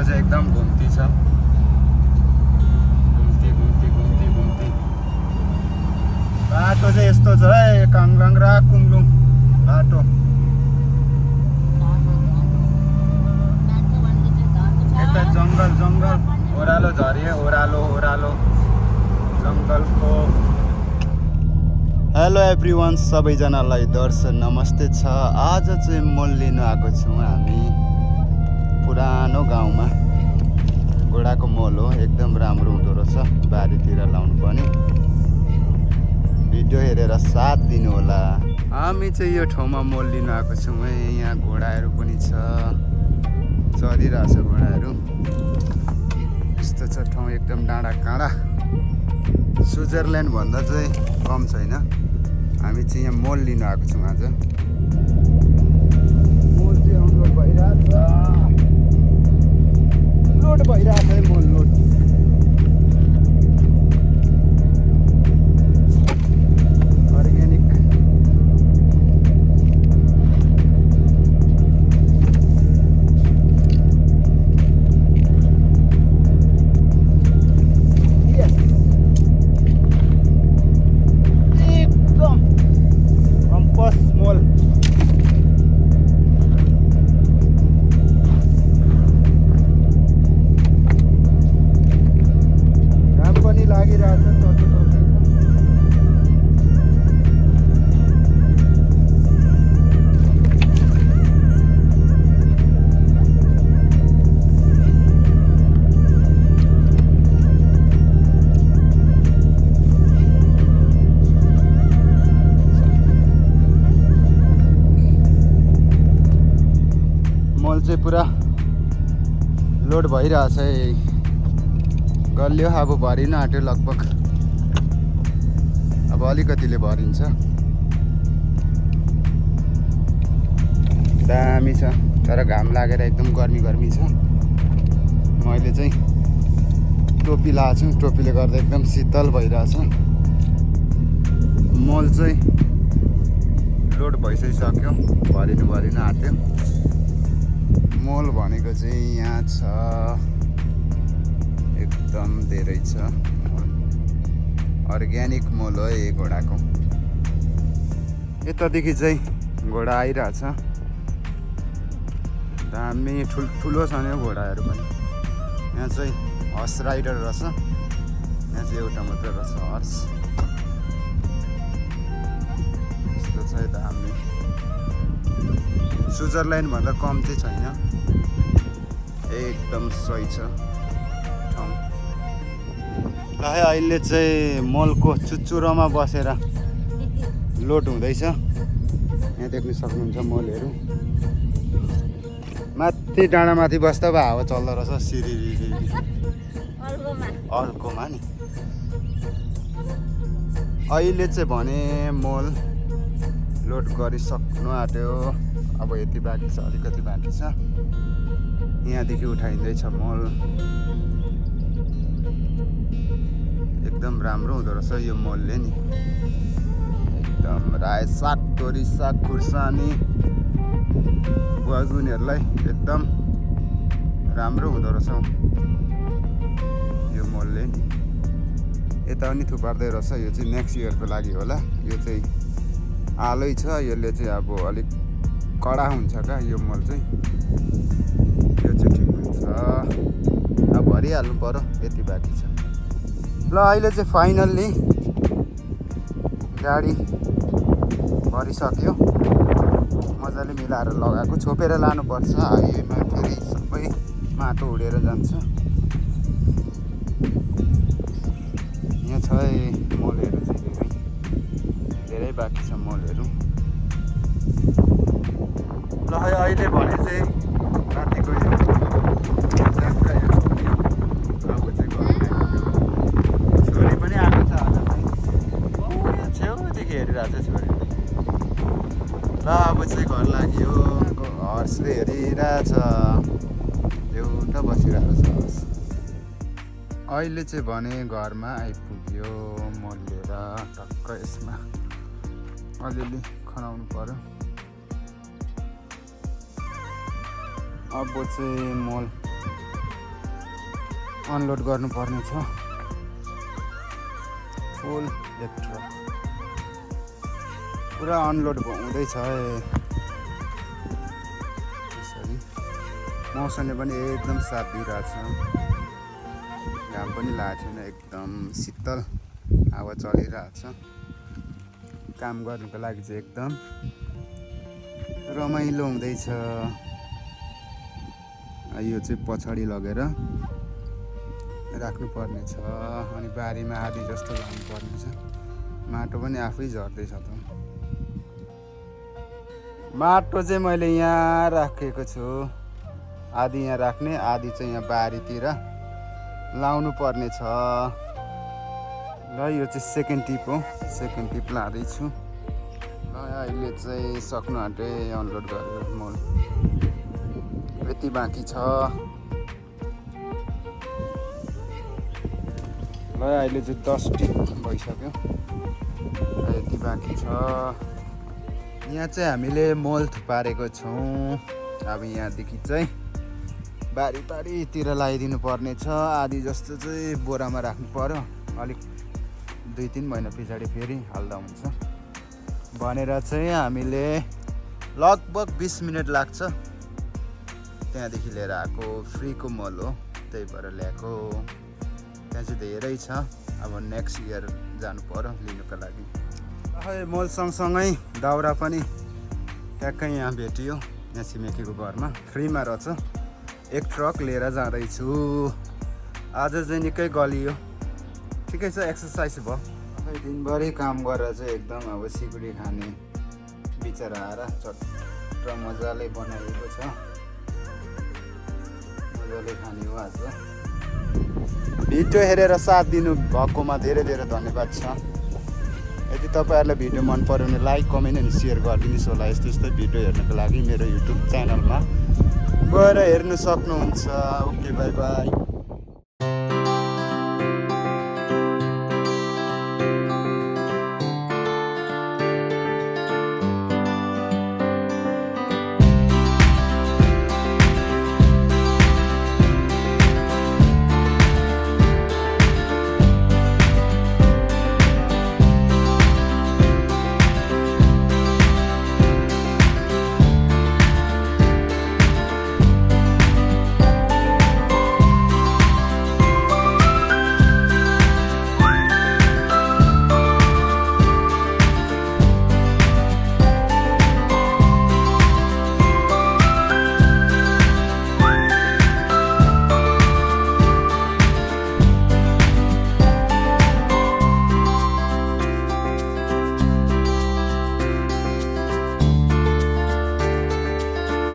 चाहिँ एकदम घुम्ती छ, घुम्ती घुम्ती घुम्ती घुम्ती। बाटो चाहिँ यस्तो छ है, काङराङ र कुङलुङ बाटो। यता जङ्गल जङ्गल, ओह्रालो झरिए ओह्रालो ओह्रालो जङ्गलको। हेलो एभ्रिवान, सबैजनालाई दर्शन नमस्ते छ। आज चाहिँ मल लिनु आएको छौँ हामी पुरानो गाउँमा। घोडाको मल हो, एकदम राम्रो हुँदो रहेछ, बारीतिर लाउनु पनि। भिडियो हेरेर साथ दिनु होला। हामी चाहिँ यो ठाउँमा मल लिनु आएको छौँ है। यहाँ घोडाहरू पनि छ, चरिरहेछ घोडाहरू। यस्तो छ ठाउँ, एकदम डाँडा काँडा। स्विजरल्यान्ड भन्दा चाहिँ कम छैन। हामी चाहिँ यहाँ मल लिनु आएको छौँ आज। मल चाहिँ अनलोड भइरहेछ, लोड भइरहेछ है मल लोड। अर्ग्यानिक पुरा लोड भइरहेछ है। गल्यो अब भरिन आँट्यो लगभग, अब अलिकतिले भरिन्छ। दामी छ, तर घाम लागेर एकदम गर्मी गर्मी छ। मैले चाहिँ टोपी लगाएको छु, टोपीले गर्दा एकदम शीतल भइरहेछ। मल चाहिँ लोड भइसक्यो, भरिनु आँट्यो। मल भनेको चाहिँ यहाँ छ, एकदम धेरै छ। अर्ग्यानिक मल हो यो घोडाको। यतादेखि चाहिँ घोडा आइरहेछ, दामी ठुल्ठुलो छ नि घोडाहरू पनि। यहाँ चाहिँ हर्स राइडर रहेछ, यहाँ चाहिँ एउटा मात्र रहेछ हर्स। यस्तो छ दामी। स्विजरल्यान्ड भन्दा कम चाहिँ छैन, एकदम सही छ ठाउँ। ल अहिले चाहिँ मलको चुचुरोमा बसेर लोड हुँदैछ। यहाँ देख्न सक्नुहुन्छ मलहरू। माथि डाँडामाथि बस्दा अब हावा चल्दो रहेछ, सिरिरी अर्कोमा नि। अहिले चाहिँ भने मल लोड गरिसक्नु आँट्यो, अब यति बाँकी छ, अलिकति बाँकी छ। यहाँदेखि उठाइँदैछ मल। एकदम राम्रो हुँदो रहेछ यो मलले नि। एकदम रायो साग, तोरी साग, खुर्सानी, बुहागुनीहरूलाई एकदम राम्रो हुँदो रहेछ यो मलले नि। यता पनि थुपार्दै रहेछ। यो चाहिँ नेक्स्ट इयरको लागि होला। यो चाहिँ आलै छ, यसले चाहिँ अब अलिक कडा हुन्छ क्या यो मल चाहिँ। यो चाहिँ ठिक हुन्छ, अब भरिहाल्नु पर्यो, यति बाँकी छ। ल अहिले चाहिँ फाइनल्ली गाडी भरिसक्यो, मजाले मिलाएर लगाएको। छोपेर लानुपर्छ, हाइवेमा फेरि सबै माटो उडेर जान्छ। यहाँ छ मलहरू चाहिँ धेरै बाँकी छ मलहरू। ल अहिले भने चाहिँ रातिको यो जात्रा यो छोड्यो। अब चाहिँ छोरी पनि आएको छ आज चाहिँ, यो छेउदेखि हेरिरहेको छ छोरी। ल अब चाहिँ घर लाग्यो, हर्सले हेरिरहेछ, एउटा बसिरहेको छ हर्स। अहिले चाहिँ भने घरमा आइपुग्यो मल लिएर। टक्क यसमा अलिअलि खनाउनु पर्यो। अब चाहिँ मल अनलोड गर्नुपर्ने छ फुल एक ट्रक पुरा अनलोड हुँदैछ यसरी मौसमले पनि एकदम साथ दिइरहेछ घाम पनि लागेको छैन एकदम शीतल हावा चलिरहेछ काम गर्नुको लागि चाहिँ एकदम रमाइलो हुँदैछ यो चाहिँ पछाडि लगेर राख्नुपर्ने छ अनि बारीमा आधी जस्तो लानुपर्ने छ माटो पनि आफै झर्दैछ त माटो चाहिँ मैले यहाँ राखेको छु आधी यहाँ राख्ने आधी चाहिँ यहाँ बारीतिर लाउनु पर्ने छ ल यो चाहिँ सेकेन्ड टिप हो सेकेन्ड टिप लाँदैछु ल अहिले चाहिँ सक्नु आँटे अनलोड गरेर मल यति बाँकी छ ल अहिले चाहिँ 10 टिप भइसक्यो यति बाँकी छ यहाँ चाहिँ हामीले मल थुपारेको छौँ अब यहाँदेखि चाहिँ बारीतिर लगाइदिनु पर्ने छ आधी जस्तो चाहिँ बोरामा राख्नु पर्यो अलिक 2-3 महिना पछाडि फेरि हाल्दा हुन्छ भनेर चाहिँ हामीले लगभग 20 मिनट लाग्छ त्यहाँदेखि लिएर आएको फ्रीको मल हो त्यही भएर ल्याएको त्यहाँ चाहिँ धेरै छ अब नेक्स्ट इयर जानु पर्यो लिनुको लागि मल सँगसँगै दाउरा पनि ट्याक्कै यहाँ भेटियो यहाँ छिमेकीको घरमा फ्रीमा रहेछ एक ट्रक लिएर जाँदैछु आज चाहिँ निकै गलियो ठिकै छ एक्सर्साइज भयो दिनभरि काम गरेर चाहिँ एकदम अब सिकुडी खाने बिचरा आएर चट्ट मजाले बनाइएको छ मजाले खाने हो आज भिडियो हेरेर साथ दिनु भएकोमा धेरै धेरै धन्यवाद छ यदि तपाईँहरूलाई भिडियो मन पर्यो भने लाइक कमेन्ट अनि सेयर गरिदिनुहोस् होला यस्तो यस्तो भिडियो हेर्नको लागि मेरो युट्युब च्यानलमा गएर हेर्नु सक्नुहुन्छ ओके बाई बाई